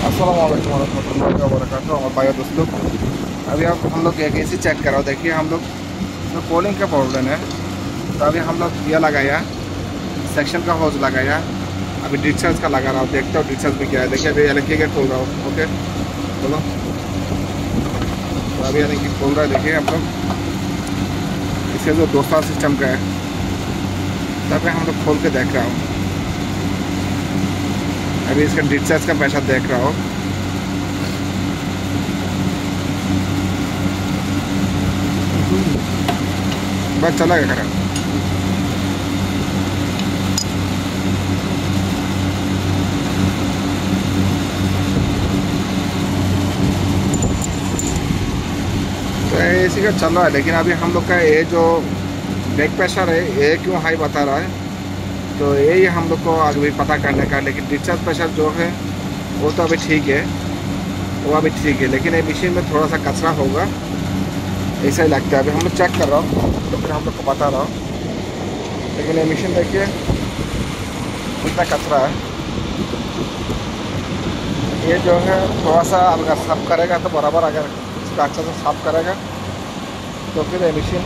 अस्सलाम वालेकुम रहमतुल्लाहि व बरकातहू। हमारे भाई दोस्त लोग, अभी हम लोग एक एसी चेक करा। देखिए हम लोग तो कूलिंग का प्रॉब्लम है, तो अभी हम लोग ये लगाया, सेक्शन का हॉज लगाया, अभी डिस्चार्ज का लगा रहा हूँ। देखता हूँ डिस्चार्ज भी क्या है। देखिए अभी एल के खोल रहा हूँ। ओके बोलो। तो अभी एल के खोल रहा है। देखिए हम लोग इसका जो दोस्ता सिस्टम का है, तभी हम लोग खोल के देख रहा हूँ। अभी इसका डिस्चार्ज का पैसा देख रहा हूँ। बस चला गया खराब। तो एसी का चल रहा है, लेकिन अभी हम लोग का ये जो बैक प्रेशर है ये क्यों हाई बता रहा है, तो यही हम लोग को अभी पता करने का। लेकिन डिस्चार्ज प्रेशर जो है वो तो अभी ठीक है, वो अभी ठीक है, लेकिन ये मशीन में थोड़ा सा कचरा होगा, ऐसा ही लगता है। अभी हम लोग चेक कर रहा हूँ, तो फिर हम लोग को बता रहा हूँ। लेकिन ये मशीन देखिए कितना कचरा है। ये जो है थोड़ा सा अगर साफ करेगा तो बराबर, अगर इसका अच्छा से साफ करेगा तो फिर ये मशीन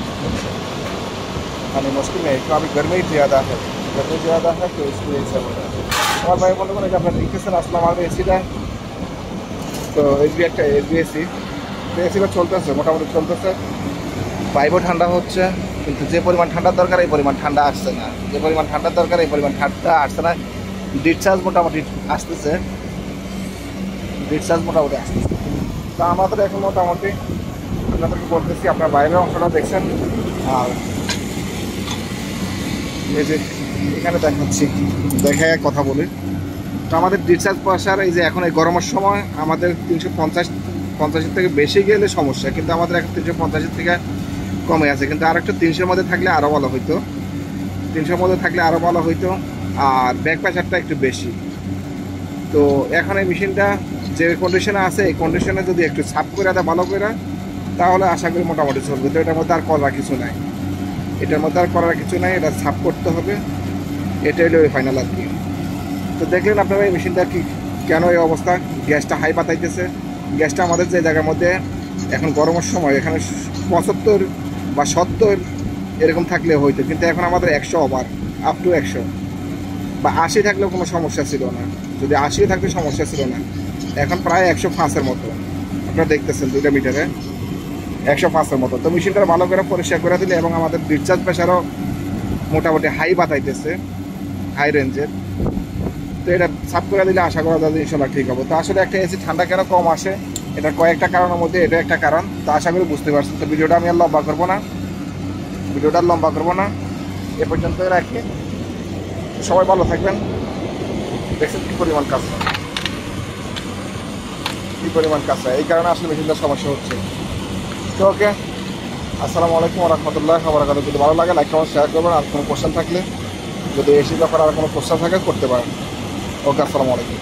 आने मुश्किल नहीं है। क्यों अभी गर्मी ज़्यादा है, गर्मी ज़्यादा है, तो इसलिए ऐसा हो रहा है। और भाई बोलो ना कि আপনার রিকোয়েস্ট আসলে আমাদের এসিটা তো এসবি একটা এসবি তো এসিটা চলতেছে, মোটামুটি চলতেছে। পাইপও ঠান্ডা হচ্ছে, কিন্তু যে পরিমাণ ঠান্ডার দরকার এই পরিমাণ ঠান্ডা আসছে না। যে পরিমাণ ঠান্ডার দরকার এই পরিমাণ ঠান্ডা আসছে না। ডিসচার্জ মোটামুটি আসতেছে, ডিসচার্জ মোটামুটি আসতেছে। তা আমাদের এখন মোটামুটি আপনাদেরকে বলতেছি, আপনার বাইরের অংশটা দেখছেন। আর এই যে এখানে দেখাচ্ছি, দেখে কথা বলি। তো আমাদের ডিসচার্জ প্রেশার এই যে এখন এই গরমের সময় আমাদের 350 থেকে বেশি গেলে সমস্যা, কিন্তু আমাদের এখন 350 থেকে কমে আছে। কিন্তু আর একটু 300-র মধ্যে থাকলে আরও ভালো হইতো, 300-র মধ্যে থাকলে আরও ভালো হইতো। আর ব্যাক প্রেশারটা একটু বেশি। তো এখন এই মেশিনটা যে কন্ডিশনে আছে, এই কন্ডিশনে যদি একটু সাফ করে দেয় ভালো করে, তাহলে আশা করি মোটামুটি চলবে। তো এটার মধ্যে আর করার কিছু নাই, এটার মধ্যে আর করার কিছু নাই, এটা সাফ করতে হবে। এটাই হলো ফাইনাল আর কি। তো দেখলেন আপনারা এই মেশিনটা কি কেন এই অবস্থা, গ্যাসটা হাই বাতাইতেছে। গ্যাসটা আমাদের যে জায়গার মধ্যে এখন গরমের সময় এখানে 75 বা 70 এরকম থাকলে হইতো, কিন্তু এখন আমাদের 100 ওভার, আপ টু 100 বা 80 থাকলেও কোনো সমস্যা ছিল না। যদি 80 থাকলে সমস্যা ছিল না, এখন প্রায় 105-এর মতো আপনারা দেখতেছেন 2টা মিটারে 105-এর মতো। তো মেশিনটা ভালো করে পরিষ্কার করে দিলে, এবং আমাদের ডিসচার্জ প্রেশারও মোটামুটি হাই বাতাইতেছে, হাই রেঞ্জের। তো এটা সাফ করে দিলে আশা করা যায় ইনশাল্লাহ ঠিক হবে। তো আসলে একটা এসি ঠান্ডা কেন কম আসে, এটা কয়েকটা কারণের মধ্যে এটা একটা কারণ। তো আশা করি বুঝতে পারছেন। তো ভিডিওটা আমি আর লম্বা করবো না, এ পর্যন্ত রাখি। সবাই ভালো থাকবেন। দেখছেন কী পরিমাণ কাঁচা, এই কারণে আসলে মেশিনটার সমস্যা হচ্ছে। তো ওকে, আসসালামু আলাইকুম রহমতুল্লাহ বারাকাতুহু। যদি ভালো লাগে লাইক কমেন্ট শেয়ার করবেন। আর কোনো কোশ্চেন থাকলে, যদি এসি ব্যাপারে আর কোনো কোশ্চেন থাকে করতে পারেন। ওকে, আসসালামু আলাইকুম।